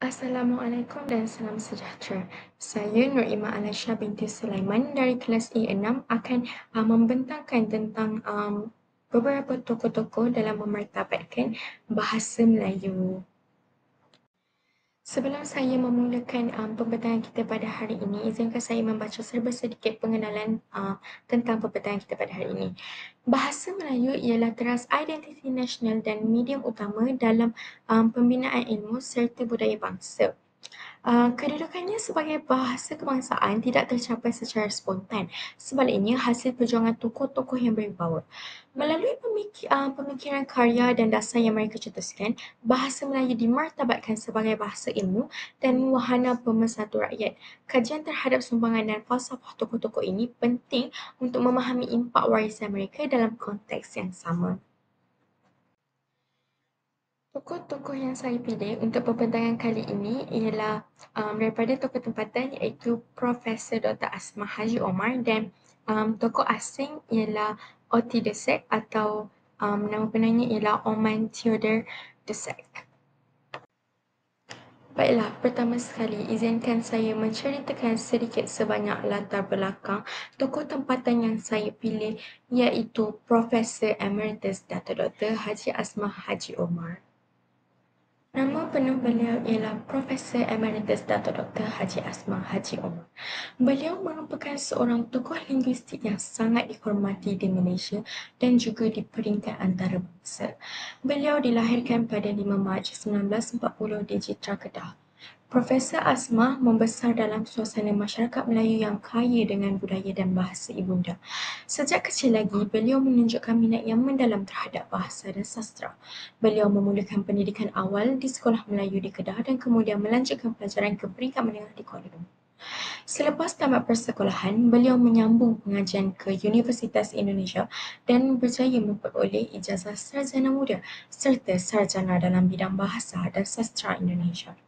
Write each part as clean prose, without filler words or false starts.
Assalamualaikum dan salam sejahtera. Saya Nur Iman Alasha binti Sulaiman dari kelas A6 akan membentangkan tentang beberapa tokoh-tokoh dalam memartabatkan bahasa Melayu. Sebelum saya memulakan pembentangan kita pada hari ini, izinkan saya membaca serba sedikit pengenalan tentang pembentangan kita pada hari ini. Bahasa Melayu ialah teras identiti nasional dan medium utama dalam pembinaan ilmu serta budaya bangsa. Kedudukannya sebagai bahasa kebangsaan tidak tercapai secara spontan. Sebaliknya, hasil perjuangan tokoh-tokoh yang berwibawa. Melalui pemikiran karya dan dasar yang mereka cetuskan, bahasa Melayu dimartabatkan sebagai bahasa ilmu dan wahana pemersatu rakyat. Kajian terhadap sumbangan dan falsafah tokoh-tokoh ini penting untuk memahami impak warisan mereka dalam konteks yang sama. Tokoh-tokoh yang saya pilih untuk pembentangan kali ini ialah daripada tokoh tempatan iaitu Profesor Dr. Asmah Haji Omar dan tokoh asing ialah Oty Dusek atau nama benarnya ialah Oman Theodore Dusek. Baiklah, pertama sekali izinkan saya menceritakan sedikit sebanyak latar belakang tokoh tempatan yang saya pilih iaitu Profesor Emeritus Dato' Dr. Haji Asmah Haji Omar. Nama penuh beliau ialah Profesor Emeritus Dato' Dr. Haji Asmah Haji Omar. Beliau merupakan seorang tokoh linguistik yang sangat dihormati di Malaysia dan juga di peringkat antarabangsa. Beliau dilahirkan pada 5 Mac 1940 di Jitra, Kedah. Profesor Asmah membesar dalam suasana masyarakat Melayu yang kaya dengan budaya dan bahasa ibunda. Sejak kecil lagi, beliau menunjukkan minat yang mendalam terhadap bahasa dan sastra. Beliau memulakan pendidikan awal di Sekolah Melayu di Kedah dan kemudian melanjutkan pelajaran ke peringkat menengah di Kuala Lumpur. Selepas tamat persekolahan, beliau menyambung pengajian ke Universitas Indonesia dan berjaya memperoleh ijazah sarjana muda serta sarjana dalam bidang bahasa dan sastra Indonesia.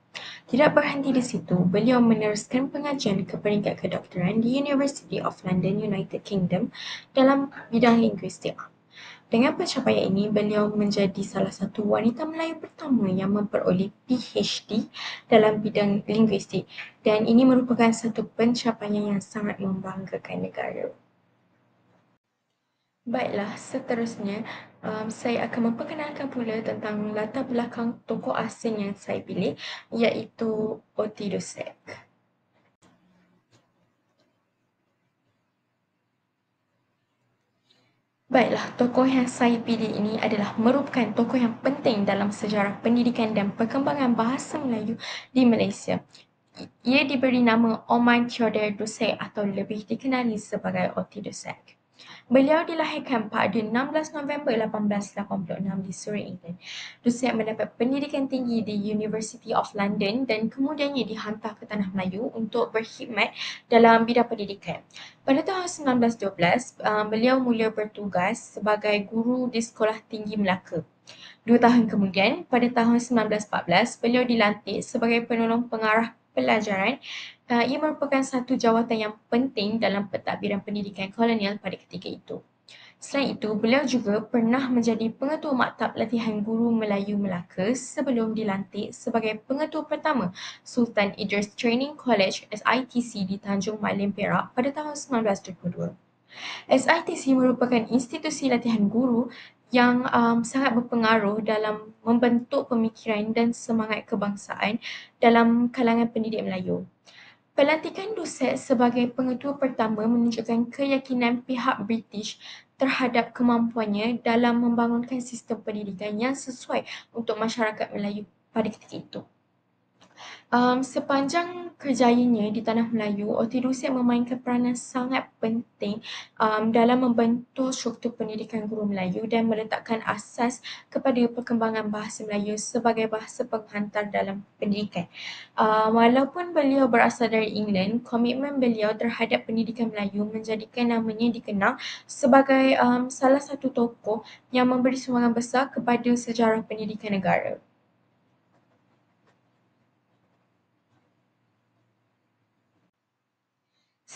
Tidak berhenti di situ, beliau meneruskan pengajian ke peringkat kedoktoran di University of London, United Kingdom dalam bidang linguistik. Dengan pencapaian ini, beliau menjadi salah satu wanita Melayu pertama yang memperoleh PhD dalam bidang linguistik dan ini merupakan satu pencapaian yang sangat membanggakan negara. Baiklah, seterusnya saya akan memperkenalkan pula tentang latar belakang tokoh asing yang saya pilih iaitu Oty Dusek. Baiklah, tokoh yang saya pilih ini adalah merupakan tokoh yang penting dalam sejarah pendidikan dan perkembangan bahasa Melayu di Malaysia. Ia diberi nama Oman Theodore Dusek atau lebih dikenali sebagai Oty Dusek. Beliau dilahirkan pada 16 November 1886 di Surrey, England. Dusek mendapat pendidikan tinggi di University of London dan kemudiannya dihantar ke Tanah Melayu untuk berkhidmat dalam bidang pendidikan. Pada tahun 1912, beliau mula bertugas sebagai guru di Sekolah Tinggi Melaka. 2 tahun kemudian, pada tahun 1914, beliau dilantik sebagai penolong pengarah pelajaran. Ia merupakan satu jawatan yang penting dalam pentadbiran pendidikan kolonial pada ketika itu. Selain itu, beliau juga pernah menjadi pengetua Maktab Latihan Guru Melayu Melaka sebelum dilantik sebagai pengetua pertama Sultan Idris Training College SITC di Tanjung Malim, Perak pada tahun 1922. SITC merupakan institusi latihan guru yang sangat berpengaruh dalam membentuk pemikiran dan semangat kebangsaan dalam kalangan pendidik Melayu. Pelantikan Dusek sebagai pengetua pertama menunjukkan keyakinan pihak British terhadap kemampuannya dalam membangunkan sistem pendidikan yang sesuai untuk masyarakat Melayu pada ketika itu. Sepanjang kerjayanya di Tanah Melayu, Oty Dusek memainkan peranan sangat penting dalam membentuk struktur pendidikan guru Melayu dan meletakkan asas kepada perkembangan bahasa Melayu sebagai bahasa penghantar dalam pendidikan. Walaupun beliau berasal dari England, komitmen beliau terhadap pendidikan Melayu menjadikan namanya dikenal sebagai salah satu tokoh yang memberi sumbangan besar kepada sejarah pendidikan negara.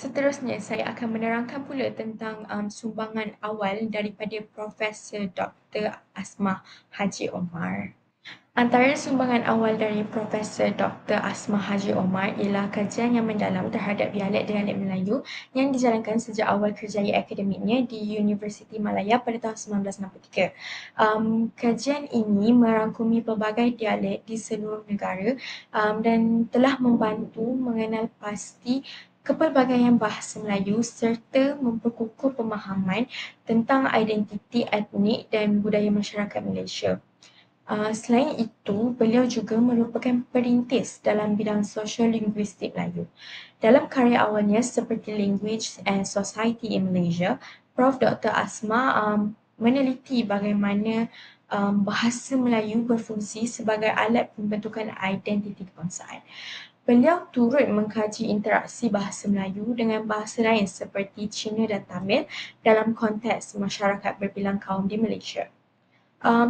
Seterusnya, saya akan menerangkan pula tentang sumbangan awal daripada Profesor Dr. Asmah Haji Omar. Antara sumbangan awal dari Profesor Dr. Asma Haji Omar ialah kajian yang mendalam terhadap dialek-dialek Melayu yang dijalankan sejak awal kerjaya akademiknya di Universiti Malaya pada tahun 1963. Kajian ini merangkumi pelbagai dialek di seluruh negara dan telah membantu mengenal pasti kepelbagaian bahasa Melayu serta memperkukuh pemahaman tentang identiti etnik dan budaya masyarakat Malaysia. Selain itu, beliau juga merupakan perintis dalam bidang sosiolinguistik Melayu. Dalam karya awalnya seperti Language and Society in Malaysia, Prof. Dr. Asma meneliti bagaimana bahasa Melayu berfungsi sebagai alat pembentukan identiti kebangsaan. Beliau turut mengkaji interaksi bahasa Melayu dengan bahasa lain seperti Cina dan Tamil dalam konteks masyarakat berbilang kaum di Malaysia.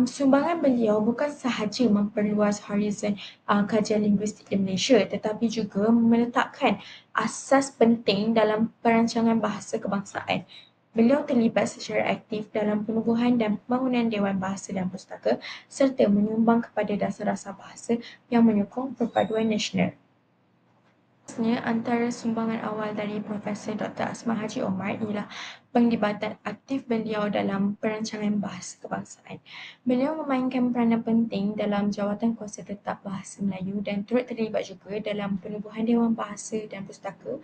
Sumbangan beliau bukan sahaja memperluas horizon kajian linguistik di Malaysia tetapi juga meletakkan asas penting dalam perancangan bahasa kebangsaan. Beliau terlibat secara aktif dalam penubuhan dan pembangunan Dewan Bahasa dan Pustaka serta menyumbang kepada dasar-dasar bahasa yang menyokong perpaduan nasional. Antara sumbangan awal dari Profesor Dr. Asma Haji Omar ialah penglibatan aktif beliau dalam perancangan bahasa kebangsaan. Beliau memainkan peranan penting dalam Jawatan Kuasa Tetap Bahasa Melayu dan turut terlibat juga dalam penubuhan Dewan Bahasa dan Pustaka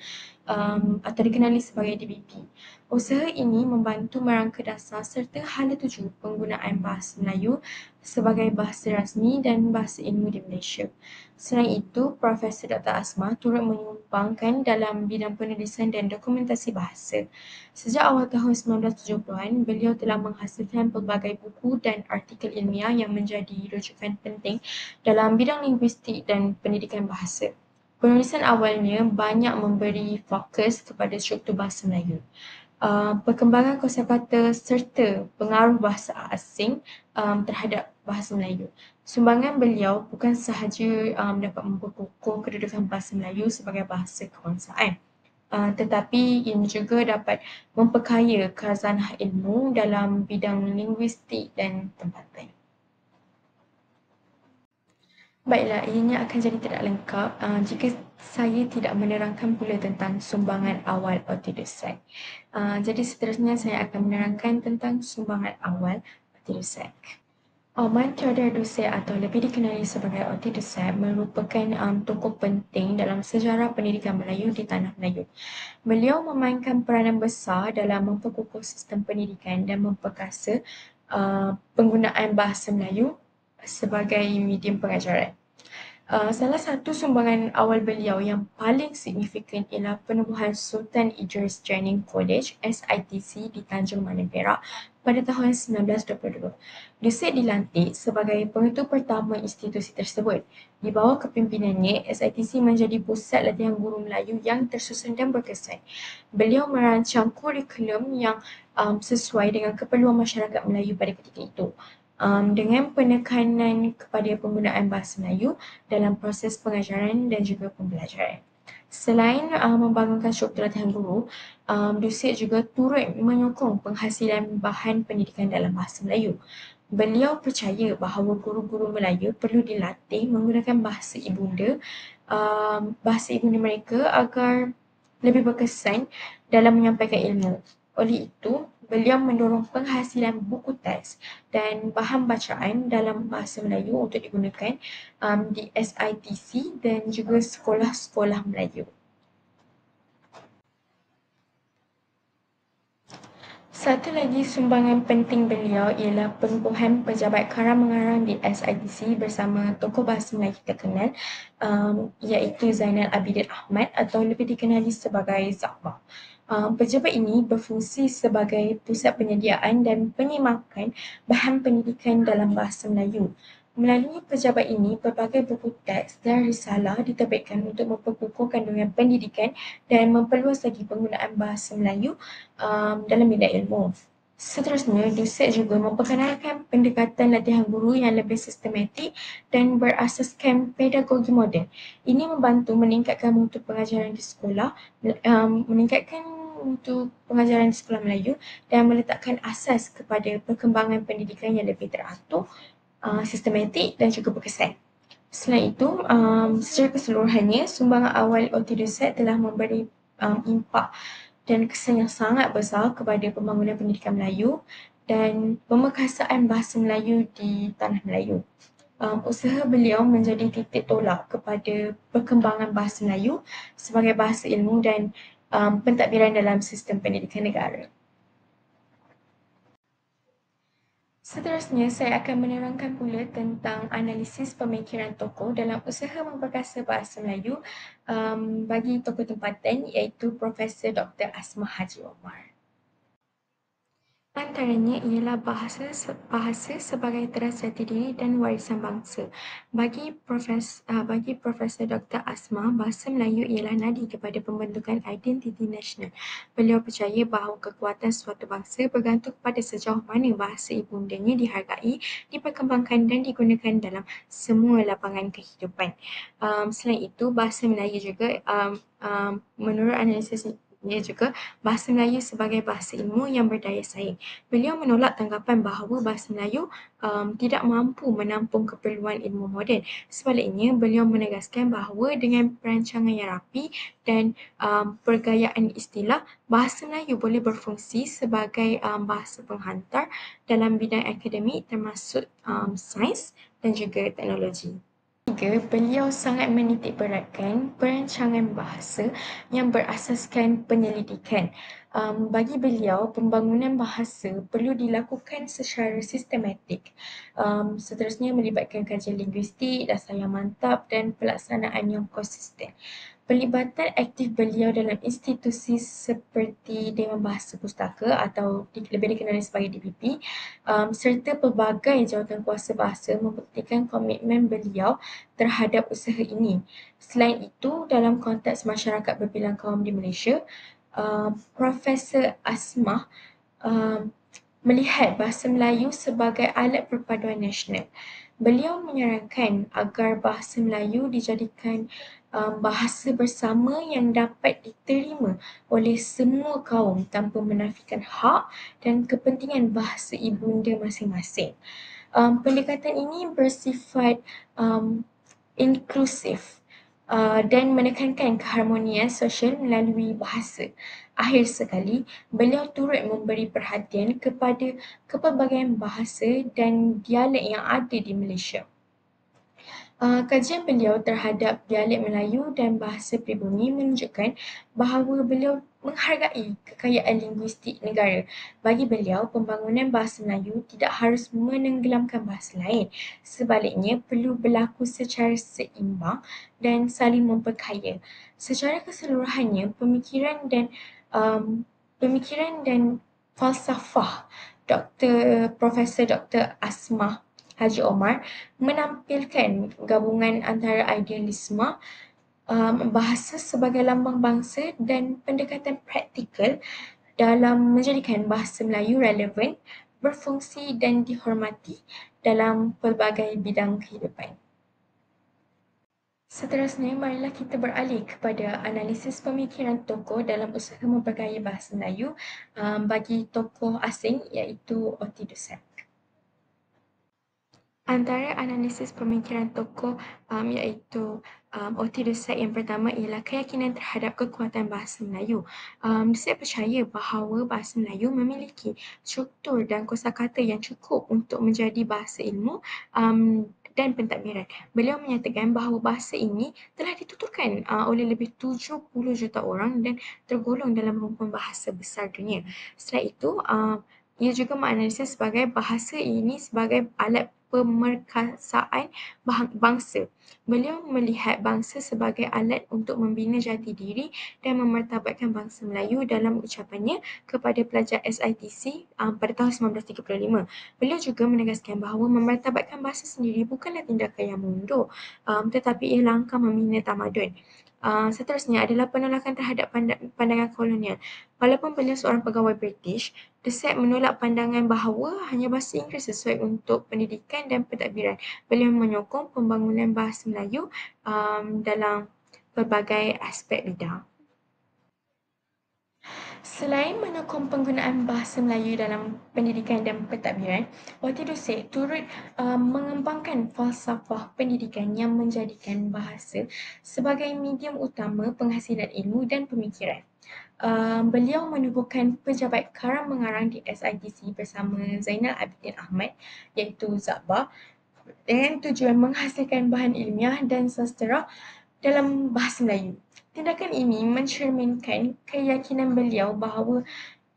atau dikenali sebagai DBP. Usaha ini membantu merangka dasar serta hala tuju penggunaan bahasa Melayu sebagai bahasa rasmi dan bahasa ilmu di Malaysia. Selain itu, Profesor Dr. Asma turut menyumbangkan dalam bidang penulisan dan dokumentasi bahasa. Sejak awal tahun 1970-an, beliau telah menghasilkan pelbagai buku dan artikel ilmiah yang menjadi rujukan penting dalam bidang linguistik dan pendidikan bahasa. Penulisan awalnya banyak memberi fokus kepada struktur bahasa Melayu. Perkembangan kosakata serta pengaruh bahasa asing terhadap bahasa Melayu. Sumbangan beliau bukan sahaja dapat memperkukuh kedudukan bahasa Melayu sebagai bahasa kebangsaan, tetapi ini juga dapat memperkaya khazanah ilmu dalam bidang linguistik dan tempatan. Baiklah, ianya akan jadi tidak lengkap jika saya tidak menerangkan pula tentang sumbangan awal Oty Dussek. Jadi seterusnya saya akan menerangkan tentang sumbangan awal Oty Dussek. Oman Theodore Dussek atau lebih dikenali sebagai Oty Dussek merupakan tokoh penting dalam sejarah pendidikan Melayu di tanah Melayu. Beliau memainkan peranan besar dalam memperkukuh sistem pendidikan dan memperkasa penggunaan bahasa Melayu sebagai medium pengajaran. Salah satu sumbangan awal beliau yang paling signifikan ialah penubuhan Sultan Idris Training College SITC di Tanjung Manin Perak pada tahun 1922. Dussek dilantik sebagai pengetua pertama institusi tersebut. Di bawah kepimpinannya, SITC menjadi pusat latihan guru Melayu yang tersusun dan berkesan. Beliau merancang kurikulum yang sesuai dengan keperluan masyarakat Melayu pada ketika itu. Dengan penekanan kepada penggunaan bahasa Melayu dalam proses pengajaran dan juga pembelajaran. Selain membangunkan struktur latihan guru, Dussek juga turut menyokong penghasilan bahan pendidikan dalam bahasa Melayu. Beliau percaya bahawa guru-guru Melayu perlu dilatih menggunakan bahasa ibunda mereka agar lebih berkesan dalam menyampaikan ilmu. Oleh itu, beliau mendorong penghasilan buku teks dan bahan bacaan dalam bahasa Melayu untuk digunakan di SITC dan juga sekolah-sekolah Melayu. Satu lagi sumbangan penting beliau ialah penubuhan pejabat karang mengarang di SITC bersama tokoh bahasa Melayu terkenal iaitu Zainal Abidin Ahmad atau lebih dikenali sebagai Zakbar. Pejabat ini berfungsi sebagai pusat penyediaan dan penyimakan bahan pendidikan dalam bahasa Melayu. Melalui pejabat ini, pelbagai buku teks dan risalah diterbitkan untuk memperkukuh kandungan pendidikan dan memperluas lagi penggunaan bahasa Melayu dalam bidang ilmu. Seterusnya, Dussek juga memperkenalkan pendekatan latihan guru yang lebih sistematik dan berasaskan pedagogi moden. Ini membantu meningkatkan mutu pengajaran di sekolah, Melayu dan meletakkan asas kepada perkembangan pendidikan yang lebih teratur sistematik dan juga berkesan. Selain itu, secara keseluruhannya, sumbangan awal OT2SET telah memberi impak dan kesan yang sangat besar kepada pembangunan pendidikan Melayu dan pemerkasaan bahasa Melayu di tanah Melayu. Usaha beliau menjadi titik tolak kepada perkembangan bahasa Melayu sebagai bahasa ilmu dan pentadbiran dalam sistem pendidikan negara. Seterusnya, saya akan menerangkan pula tentang analisis pemikiran tokoh dalam usaha memperkasa bahasa Melayu bagi tokoh tempatan iaitu Profesor Dr. Asmah Haji Omar. Antaranya ialah bahasa sebagai teras jati diri dan warisan bangsa. Bagi Profesor Dr. Asmah, bahasa Melayu ialah nadi kepada pembentukan identiti nasional. Beliau percaya bahawa kekuatan suatu bangsa bergantung pada sejauh mana bahasa ibundanya dihargai, diperkembangkan dan digunakan dalam semua lapangan kehidupan. Selain itu, bahasa Melayu juga menurut analisis ia juga bahasa Melayu sebagai bahasa ilmu yang berdaya saing. Beliau menolak tanggapan bahawa bahasa Melayu tidak mampu menampung keperluan ilmu moden. Sebaliknya, beliau menegaskan bahawa dengan perancangan yang rapi dan pergayaan istilah, bahasa Melayu boleh berfungsi sebagai bahasa penghantar dalam bidang akademik termasuk sains dan juga teknologi. Ketiga, beliau sangat menitikberatkan perancangan bahasa yang berasaskan penyelidikan. Bagi beliau, pembangunan bahasa perlu dilakukan secara sistematik. Seterusnya melibatkan kajian linguistik, dasar yang mantap dan pelaksanaan yang konsisten. Pelibatan aktif beliau dalam institusi seperti Dewan Bahasa Pustaka atau lebih dikenali sebagai DBP serta pelbagai jawatan kuasa bahasa membuktikan komitmen beliau terhadap usaha ini. Selain itu, dalam konteks masyarakat berbilang kaum di Malaysia, Profesor Asmah melihat bahasa Melayu sebagai alat perpaduan nasional. Beliau menyarankan agar bahasa Melayu dijadikan bahasa bersama yang dapat diterima oleh semua kaum tanpa menafikan hak dan kepentingan bahasa ibunda masing-masing. Pendekatan ini bersifat inklusif dan menekankan keharmonian sosial melalui bahasa. Akhir sekali, beliau turut memberi perhatian kepada kepelbagaian bahasa dan dialek yang ada di Malaysia. Kajian beliau terhadap dialek Melayu dan bahasa pribumi menunjukkan bahawa beliau menghargai kekayaan linguistik negara. Bagi beliau, pembangunan bahasa Melayu tidak harus menenggelamkan bahasa lain. Sebaliknya, perlu berlaku secara seimbang dan saling memperkaya. Secara keseluruhannya, pemikiran dan falsafah Profesor Dr. Asmah Haji Omar menampilkan gabungan antara idealisme, bahasa sebagai lambang bangsa dan pendekatan praktikal dalam menjadikan bahasa Melayu relevan, berfungsi dan dihormati dalam pelbagai bidang kehidupan. Seterusnya, marilah kita beralih kepada analisis pemikiran tokoh dalam usaha memperkaya bahasa Melayu bagi tokoh asing iaitu Otiduset. Antara analisis pemikiran tokoh iaitu Otiduset yang pertama ialah keyakinan terhadap kekuatan bahasa Melayu. Saya percaya bahawa bahasa Melayu memiliki struktur dan kosakata yang cukup untuk menjadi bahasa ilmu dan pentadbiran. Beliau menyatakan bahawa bahasa ini telah dituturkan oleh lebih 70 juta orang dan tergolong dalam rumpuan bahasa besar dunia. Selain itu, ia juga menganalisis sebagai bahasa ini sebagai alat pemerkasaan bangsa. Beliau melihat bangsa sebagai alat untuk membina jati diri dan memartabatkan bangsa Melayu dalam ucapannya kepada pelajar SITC pada tahun 1935. Beliau juga menegaskan bahawa memartabatkan bahasa sendiri bukanlah tindakan yang mundur, tetapi ia langkah membina tamadun. Seterusnya adalah penolakan terhadap pandangan kolonial. Walaupun beliau seorang pegawai British, De Smet menolak pandangan bahawa hanya bahasa Inggeris sesuai untuk pendidikan dan pentadbiran. Beliau menyokong pembangunan bahasa Melayu dalam pelbagai aspek bidang. Selain menyokong penggunaan bahasa Melayu dalam pendidikan dan pentadbiran, Wati Dusit turut mengembangkan falsafah pendidikan yang menjadikan bahasa sebagai medium utama penghasilan ilmu dan pemikiran. Beliau menubuhkan pejabat karang mengarang di SITC bersama Zainal Abidin Ahmad iaitu Zakbar dengan tujuan menghasilkan bahan ilmiah dan sastera dalam bahasa Melayu. Tindakan ini mencerminkan keyakinan beliau bahawa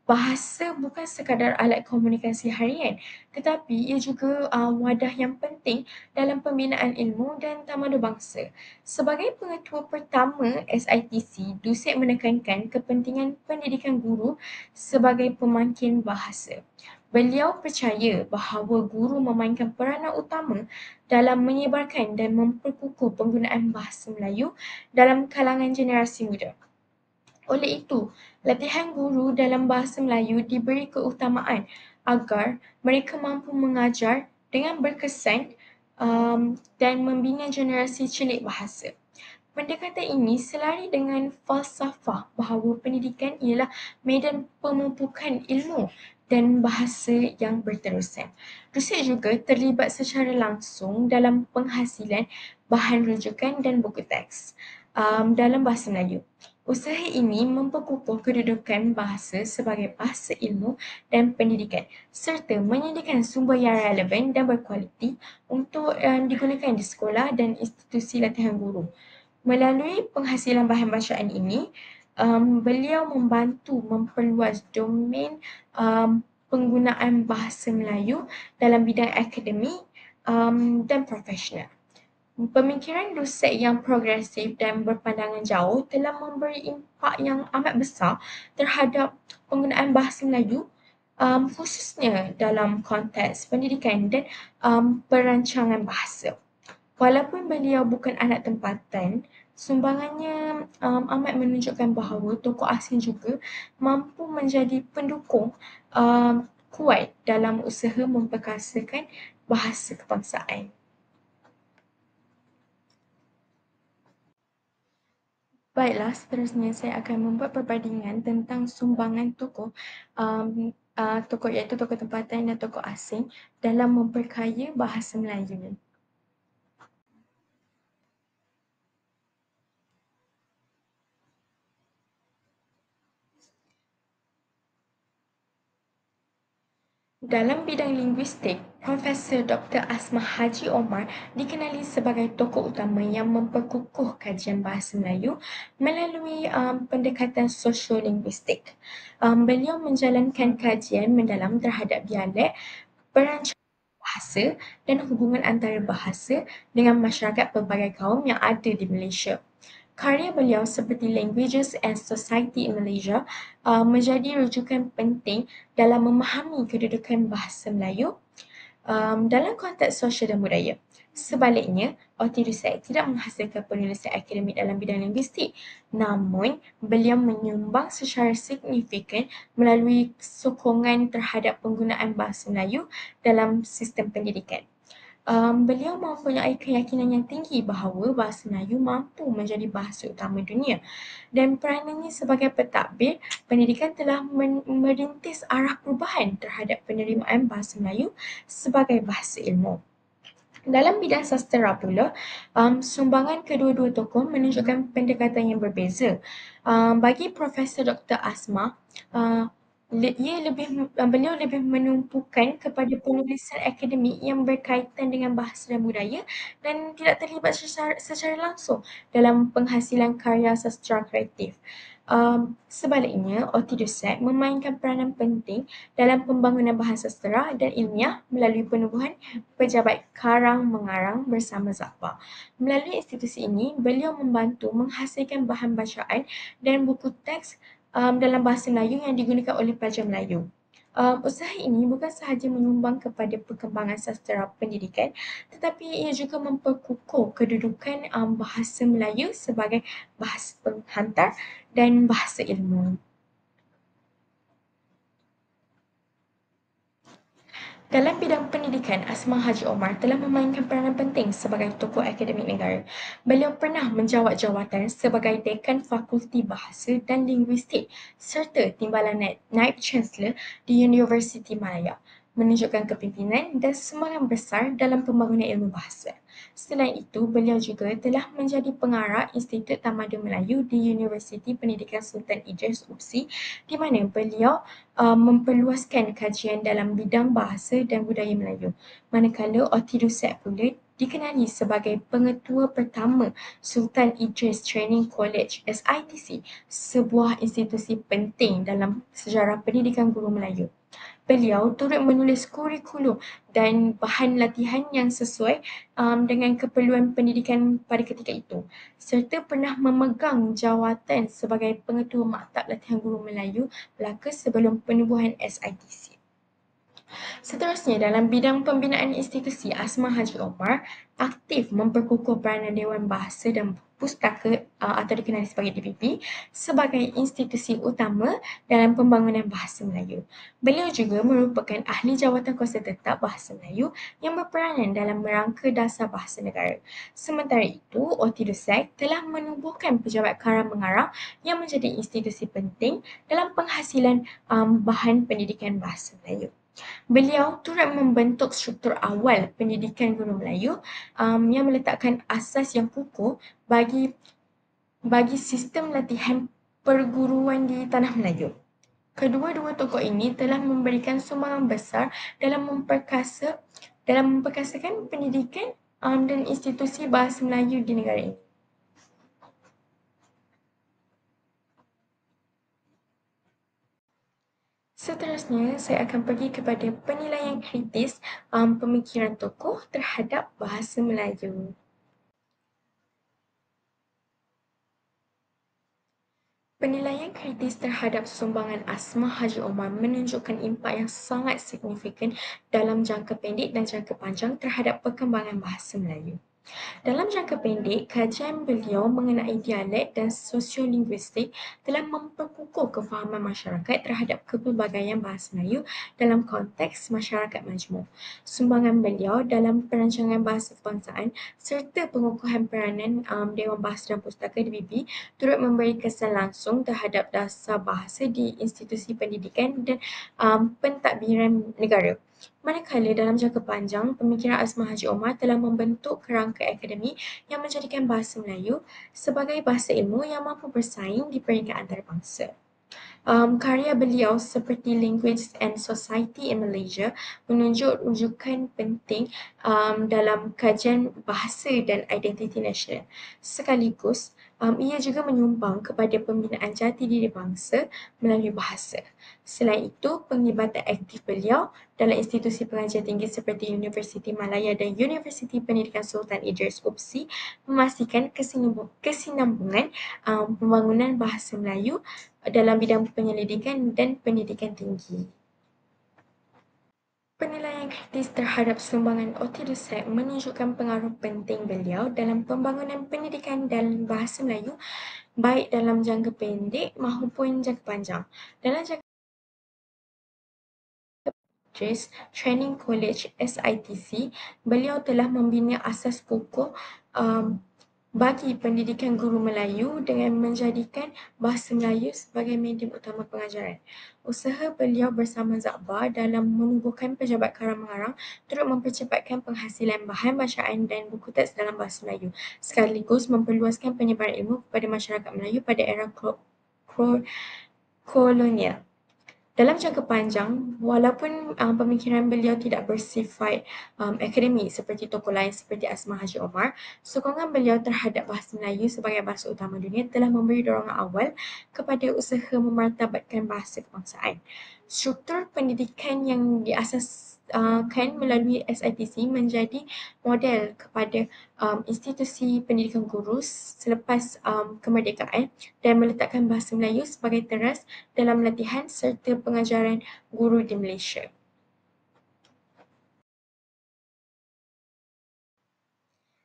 bahasa bukan sekadar alat komunikasi harian, tetapi ia juga wadah yang penting dalam pembinaan ilmu dan tamadun bangsa. Sebagai pengetua pertama SITC, Dusit menekankan kepentingan pendidikan guru sebagai pemangkin bahasa. Beliau percaya bahawa guru memainkan peranan utama dalam menyebarkan dan memperkukuh penggunaan bahasa Melayu dalam kalangan generasi muda. Oleh itu, latihan guru dalam bahasa Melayu diberi keutamaan agar mereka mampu mengajar dengan berkesan dan membina generasi celik bahasa. Pendekatan ini selari dengan falsafah bahawa pendidikan ialah medan pemupukan ilmu dan bahasa yang berterusan. Dusit juga terlibat secara langsung dalam penghasilan bahan rujukan dan buku teks dalam bahasa Melayu. Usaha ini memperkukuh kedudukan bahasa sebagai bahasa ilmu dan pendidikan serta menyediakan sumber yang relevan dan berkualiti untuk digunakan di sekolah dan institusi latihan guru. Melalui penghasilan bahan bacaan ini, beliau membantu memperluas domain penggunaan bahasa Melayu dalam bidang akademik dan profesional. Pemikiran Dusit yang progresif dan berpandangan jauh telah memberi impak yang amat besar terhadap penggunaan bahasa Melayu khususnya dalam konteks pendidikan dan perancangan bahasa. Walaupun beliau bukan anak tempatan, sumbangannya amat menunjukkan bahawa tokoh asing juga mampu menjadi pendukung kuat dalam usaha memperkasakan bahasa kebangsaan. Baiklah, seterusnya saya akan membuat perbandingan tentang sumbangan tokoh tokoh iaitu tokoh tempatan dan tokoh asing dalam memperkaya bahasa Melayu. Dalam bidang linguistik, Profesor Dr. Asma Haji Omar dikenali sebagai tokoh utama yang memperkukuh kajian bahasa Melayu melalui pendekatan sosiolinguistik. Beliau menjalankan kajian mendalam terhadap dialek, perancangan bahasa dan hubungan antara bahasa dengan masyarakat pelbagai kaum yang ada di Malaysia. Karya beliau seperti Languages and Society in Malaysia menjadi rujukan penting dalam memahami kedudukan bahasa Melayu dalam konteks sosial dan budaya. Sebaliknya, Oti Dusit tidak menghasilkan penulisan akademik dalam bidang linguistik, namun beliau menyumbang secara signifikan melalui sokongan terhadap penggunaan bahasa Melayu dalam sistem pendidikan. Beliau mempunyai keyakinan yang tinggi bahawa bahasa Melayu mampu menjadi bahasa utama dunia dan peranannya sebagai pentadbir pendidikan telah merintis arah perubahan terhadap penerimaan bahasa Melayu sebagai bahasa ilmu. Dalam bidang sastera pula, sumbangan kedua-dua tokoh menunjukkan pendekatan yang berbeza. Bagi Profesor Dr. Asma, beliau lebih menumpukan kepada penulisan akademik yang berkaitan dengan bahasa dan budaya dan tidak terlibat secara langsung dalam penghasilan karya sastera kreatif. Sebaliknya, Oti Dusit memainkan peranan penting dalam pembangunan bahasa sastera dan ilmiah melalui penubuhan pejabat karang mengarang bersama Zakbar. Melalui institusi ini, beliau membantu menghasilkan bahan bacaan dan buku teks dalam bahasa Melayu yang digunakan oleh pelajar Melayu. Usaha ini bukan sahaja menyumbang kepada perkembangan sastera pendidikan, tetapi ia juga memperkukuh kedudukan bahasa Melayu sebagai bahasa penghantar dan bahasa ilmu. Dalam bidang pendidikan, Asma Haji Omar telah memainkan peranan penting sebagai tokoh akademik negara. Beliau pernah menjawat jawatan sebagai Dekan Fakulti Bahasa dan Linguistik serta Timbalan Naib Chancellor di Universiti Malaya, menunjukkan kepimpinan dan sumbangan besar dalam pembangunan ilmu bahasa. Selain itu, beliau juga telah menjadi pengarah Institut Tamadun Melayu di Universiti Pendidikan Sultan Idris UPSI, di mana beliau memperluaskan kajian dalam bidang bahasa dan budaya Melayu. Manakala Otiduset pula dikenali sebagai pengetua pertama Sultan Idris Training College SITC, sebuah institusi penting dalam sejarah pendidikan guru Melayu. Beliau turut menulis kurikulum dan bahan latihan yang sesuai dengan keperluan pendidikan pada ketika itu, serta pernah memegang jawatan sebagai pengetua Maktab Latihan Guru Melayu Melaka sebelum penubuhan SITC. Seterusnya, dalam bidang pembinaan institusi, Asma Haji Omar aktif memperkukuh peranan Dewan Bahasa dan Pustaka atau dikenali sebagai DPP sebagai institusi utama dalam pembangunan bahasa Melayu. Beliau juga merupakan ahli jawatan kuasa tetap bahasa Melayu yang berperanan dalam merangka dasar bahasa negara. Sementara itu, Otidusak telah menubuhkan Pejabat Karang Mengarang yang menjadi institusi penting dalam penghasilan bahan pendidikan bahasa Melayu. Beliau turut membentuk struktur awal pendidikan guru Melayu yang meletakkan asas yang kukuh bagi sistem latihan perguruan di tanah Melayu. Kedua-dua tokoh ini telah memberikan sumbangan besar dalam memperkasakan pendidikan dan institusi bahasa Melayu di negara ini. Seterusnya, saya akan pergi kepada penilaian kritis pemikiran tokoh terhadap bahasa Melayu. Penilaian kritis terhadap sumbangan Asma Haji Omar menunjukkan impak yang sangat signifikan dalam jangka pendek dan jangka panjang terhadap perkembangan bahasa Melayu. Dalam jangka pendek, kajian beliau mengenai dialek dan sosiolinguistik telah memperkukuh kefahaman masyarakat terhadap kepelbagaian bahasa Melayu dalam konteks masyarakat majmuk. Sumbangan beliau dalam perancangan bahasa kebangsaan serta pengukuhan peranan Dewan Bahasa dan Pustaka DBP turut memberi kesan langsung terhadap dasar bahasa di institusi pendidikan dan pentadbiran negara. Manakala dalam jangka panjang, pemikiran Asma Haji Omar telah membentuk kerangka akademik yang menjadikan bahasa Melayu sebagai bahasa ilmu yang mampu bersaing di peringkat antarabangsa. Karya beliau seperti Language and Society in Malaysia menunjuk rujukan penting dalam kajian bahasa dan identiti nasional. Sekaligus, ia juga menyumbang kepada pembinaan jati diri bangsa melalui bahasa. Selain itu, penglibatan aktif beliau dalam institusi pengajian tinggi seperti Universiti Malaya dan Universiti Pendidikan Sultan Idris UPSI memastikan kesinambungan pembangunan bahasa Melayu dalam bidang penyelidikan dan pendidikan tinggi. Penilaian kritis terhadap sumbangan Otidusak menunjukkan pengaruh penting beliau dalam pembangunan pendidikan dan bahasa Melayu baik dalam jangka pendek maupun jangka panjang. Dalam jangka Training College SITC, beliau telah membina asas kukuh bagi pendidikan guru Melayu dengan menjadikan bahasa Melayu sebagai medium utama pengajaran. Usaha beliau bersama Zakbar dalam menubuhkan Pejabat Karang Mengarang turut mempercepatkan penghasilan bahan bacaan dan buku teks dalam bahasa Melayu, sekaligus memperluaskan penyebaran ilmu kepada masyarakat Melayu pada era kolonial. Dalam jangka panjang, walaupun pemikiran beliau tidak bersifat akademik seperti tokoh lain seperti Asma Haji Omar, sokongan beliau terhadap bahasa Melayu sebagai bahasa utama dunia telah memberi dorongan awal kepada usaha memartabatkan bahasa kebangsaan. Struktur pendidikan yang diasaskan melalui SITC menjadi model kepada institusi pendidikan guru selepas kemerdekaan dan meletakkan bahasa Melayu sebagai teras dalam latihan serta pengajaran guru di Malaysia.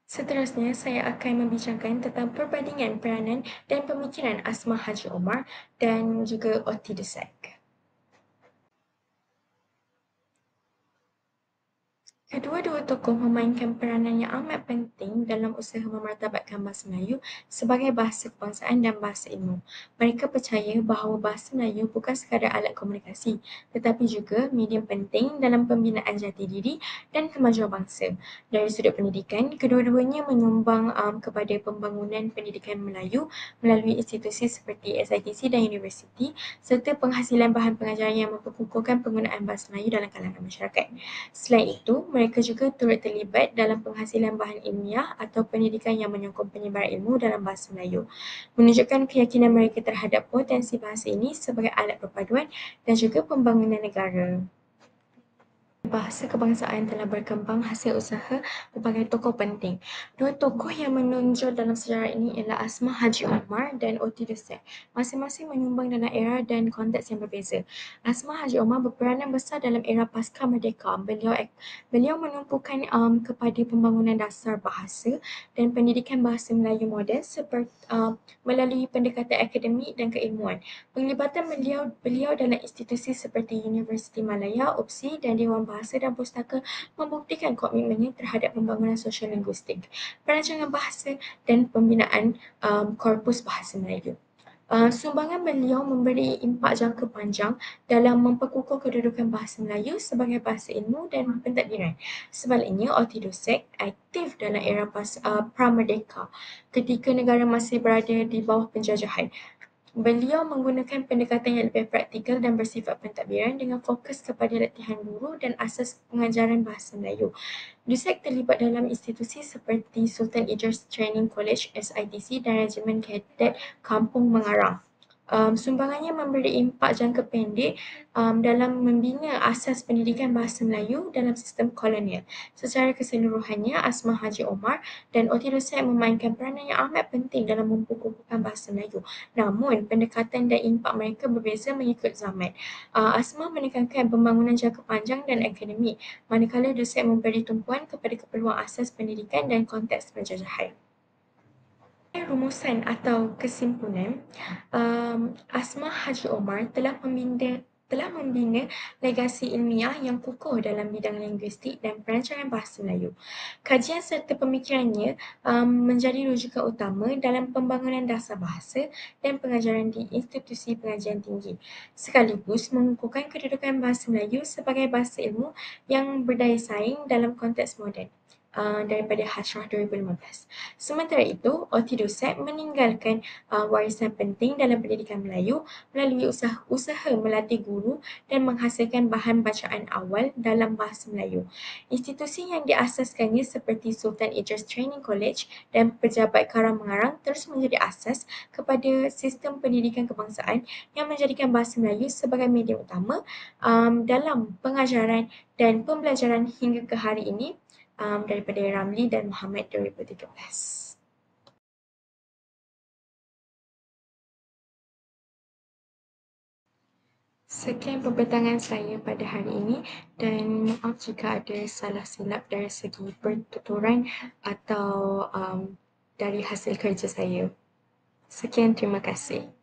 Seterusnya, saya akan membincangkan tentang perbandingan peranan dan pemikiran Asma Haji Omar dan juga Otidusak. Kedua-dua tokoh memainkan peranan yang amat penting dalam usaha memartabatkan bahasa Melayu sebagai bahasa kebangsaan dan bahasa ilmu. Mereka percaya bahawa bahasa Melayu bukan sekadar alat komunikasi, tetapi juga medium penting dalam pembinaan jati diri dan kemajuan bangsa. Dari sudut pendidikan, kedua-duanya menyumbang kepada pembangunan pendidikan Melayu melalui institusi seperti SITC dan universiti serta penghasilan bahan pengajaran yang memperkukuhkan penggunaan bahasa Melayu dalam kalangan masyarakat. Selain itu, mereka juga turut terlibat dalam penghasilan bahan ilmiah atau pendidikan yang menyokong penyebaran ilmu dalam bahasa Melayu, menunjukkan keyakinan mereka terhadap potensi bahasa ini sebagai alat perpaduan dan juga pembangunan negara. Bahasa kebangsaan telah berkembang hasil usaha berbagai tokoh penting. Dua tokoh yang menonjol dalam sejarah ini ialah Asmah Haji Omar dan Oti Dusek. Masing-masing menyumbang dalam era dan konteks yang berbeza. Asmah Haji Omar berperanan besar dalam era pasca merdeka. Beliau menumpukan kepada pembangunan dasar bahasa dan pendidikan bahasa Melayu moden seperti melalui pendekatan akademik dan keilmuan. Penglibatan beliau dalam institusi seperti Universiti Malaya, UPSI dan Dewan Bahasa dan Pustaka membuktikan komitmennya terhadap pembangunan sosial linguistik, perancangan bahasa dan pembinaan korpus bahasa Melayu. Sumbangan beliau memberi impak jangka panjang dalam memperkukuh kedudukan bahasa Melayu sebagai bahasa ilmu dan pentadbiran. Sebaliknya, Oti Dusek aktif dalam era pra-merdeka ketika negara masih berada di bawah penjajahan. Beliau menggunakan pendekatan yang lebih praktikal dan bersifat pentadbiran dengan fokus kepada latihan guru dan asas pengajaran bahasa Melayu. Dusek terlibat dalam institusi seperti Sultan Idris Training College SITC dan Regimen Kadet Kampung Mengarang. Sumbangannya memberi impak jangka pendek dalam membina asas pendidikan bahasa Melayu dalam sistem kolonial. Secara keseluruhannya, Asmah Haji Omar dan Oti Dusek memainkan peranan yang amat penting dalam memperkukuhkan bahasa Melayu. Namun, pendekatan dan impak mereka berbeza mengikut zaman. Asmah menekankan pembangunan jangka panjang dan akademik, manakala Dusek memberi tumpuan kepada keperluan asas pendidikan dan konteks penjajahan. Rumusan atau kesimpulan, Asmah Haji Omar telah membina legasi ilmiah yang kukuh dalam bidang linguistik dan perancangan bahasa Melayu. Kajian serta pemikirannya menjadi rujukan utama dalam pembangunan dasar bahasa dan pengajaran di institusi pengajian tinggi, sekaligus mengukuhkan kedudukan bahasa Melayu sebagai bahasa ilmu yang berdaya saing dalam konteks moden. Daripada Hashraf 2015. Sementara itu, Oti Dusek meninggalkan warisan penting dalam pendidikan Melayu melalui usaha melatih guru dan menghasilkan bahan bacaan awal dalam bahasa Melayu. Institusi yang diasaskannya seperti Sultan Idris Training College dan Pejabat Karang Mengarang terus menjadi asas kepada sistem pendidikan kebangsaan yang menjadikan bahasa Melayu sebagai medium utama dalam pengajaran dan pembelajaran hingga ke hari ini. Daripada Ramli dan Muhammad 2013. Sekian pembentangan saya pada hari ini dan maaf jika ada salah silap dari segi pertuturan atau dari hasil kerja saya. Sekian, terima kasih.